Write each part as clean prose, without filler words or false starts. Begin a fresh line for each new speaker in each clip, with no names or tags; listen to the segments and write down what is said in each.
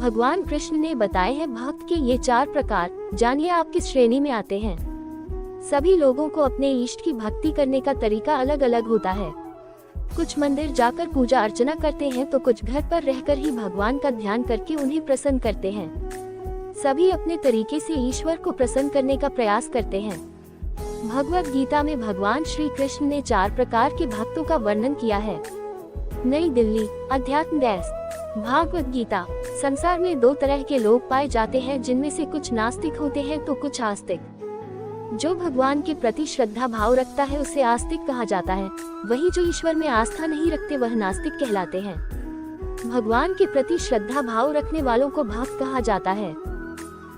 भगवान कृष्ण ने बताए हैं भक्त के ये 4 प्रकार। जानिए आप किस श्रेणी में आते हैं। सभी लोगों को अपने इष्ट की भक्ति करने का तरीका अलग अलग होता है। कुछ मंदिर जाकर पूजा अर्चना करते हैं तो कुछ घर पर रहकर ही भगवान का ध्यान करके उन्हें प्रसन्न करते हैं। सभी अपने तरीके से ईश्वर को प्रसन्न करने का प्रयास करते हैं। भगवद गीता में भगवान श्री कृष्ण ने 4 प्रकार के भक्तों का वर्णन किया है। नई दिल्ली, अध्यात्म डेस्क। भागवत गीता। संसार में 2 तरह के लोग पाए जाते हैं, जिनमें से कुछ नास्तिक होते हैं तो कुछ आस्तिक। जो भगवान के प्रति श्रद्धा भाव रखता है उसे आस्तिक कहा जाता है, वही जो ईश्वर में आस्था नहीं रखते वह नास्तिक कहलाते हैं। भगवान के प्रति श्रद्धा भाव रखने वालों को भक्त कहा जाता है।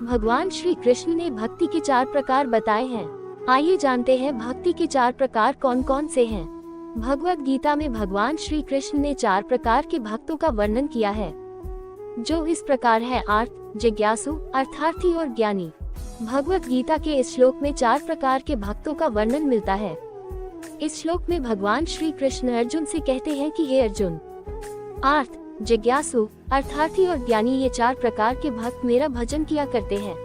भगवान श्री कृष्ण ने भक्ति के 4 प्रकार बताए हैं। आइए जानते हैं भक्ति के 4 प्रकार कौन कौन से हैं। भगवद गीता में भगवान श्री कृष्ण ने 4 प्रकार के भक्तों का वर्णन किया है, जो इस प्रकार है: आर्त, जिज्ञासु, अर्थार्थी और ज्ञानी। भगवद गीता के इस श्लोक में 4 प्रकार के भक्तों का वर्णन मिलता है। इस श्लोक में भगवान श्री कृष्ण अर्जुन से कहते हैं कि हे अर्जुन, आर्त, जिज्ञासु, अर्थार्थी और ज्ञानी ये 4 प्रकार के भक्त मेरा भजन किया करते हैं।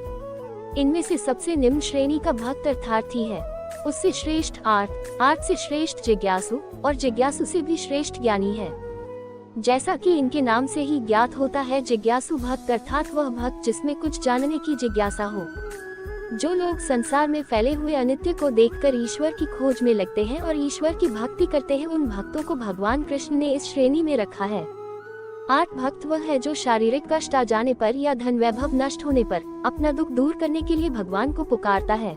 इनमें से सबसे निम्न श्रेणी का भक्त अर्थार्थी है, उससे श्रेष्ठ आर्त, आर्त से श्रेष्ठ जिज्ञासु और जिज्ञासु से भी श्रेष्ठ ज्ञानी है। जैसा कि इनके नाम से ही ज्ञात होता है, जिज्ञासु भक्त अर्थात वह भक्त जिसमें कुछ जानने की जिज्ञासा हो। जो लोग संसार में फैले हुए अनित्य को देखकर ईश्वर की खोज में लगते हैं और ईश्वर की भक्ति करते हैं, उन भक्तों को भगवान कृष्ण ने इस श्रेणी में रखा है। आर्त भक्त वह है जो शारीरिक कष्ट आ जाने पर या धन वैभव नष्ट होने पर अपना दुख दूर करने के लिए भगवान को पुकारता है।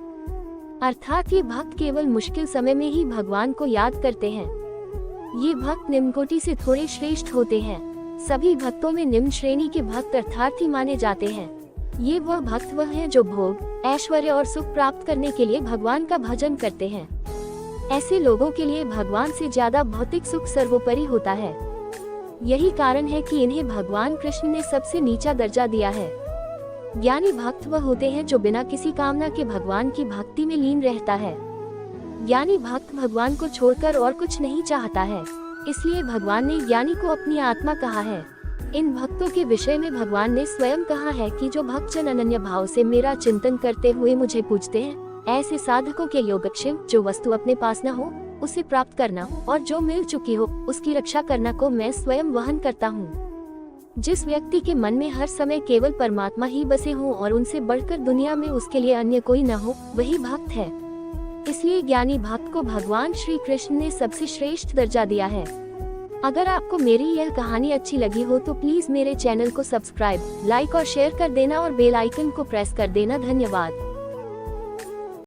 अर्थात ये भक्त केवल मुश्किल समय में ही भगवान को याद करते हैं। ये भक्त निम्न कोटि से थोड़े श्रेष्ठ होते हैं। सभी भक्तों में निम्न श्रेणी के भक्त अर्थार्थी माने जाते हैं। ये वह भक्त वह है जो भोग, ऐश्वर्य और सुख प्राप्त करने के लिए भगवान का भजन करते हैं। ऐसे लोगों के लिए भगवान से ज्यादा भौतिक सुख सर्वोपरि होता है। यही कारण है कि इन्हें भगवान कृष्ण ने सबसे नीचा दर्जा दिया है। ज्ञानी भक्त वह होते हैं जो बिना किसी कामना के भगवान की भक्ति में लीन रहता है। ज्ञानी भक्त भगवान को छोड़कर और कुछ नहीं चाहता है, इसलिए भगवान ने ज्ञानी को अपनी आत्मा कहा है। इन भक्तों के विषय में भगवान ने स्वयं कहा है कि जो भक्तजन अनन्य भाव से मेरा चिंतन करते हुए मुझे पूजते हैं, ऐसे साधकों के योगक्षेम, जो वस्तु अपने पास न हो उसे प्राप्त करना और जो मिल चुकी हो उसकी रक्षा करना को मैं स्वयं वहन करता हूँ। जिस व्यक्ति के मन में हर समय केवल परमात्मा ही बसे हों और उनसे बढ़कर दुनिया में उसके लिए अन्य कोई न हो, वही भक्त है। इसलिए ज्ञानी भक्त को भगवान श्री कृष्ण ने सबसे श्रेष्ठ दर्जा दिया है। अगर आपको मेरी यह कहानी अच्छी लगी हो तो प्लीज मेरे चैनल को सब्सक्राइब, लाइक और शेयर कर देना और बेल आइकन को प्रेस कर देना। धन्यवाद।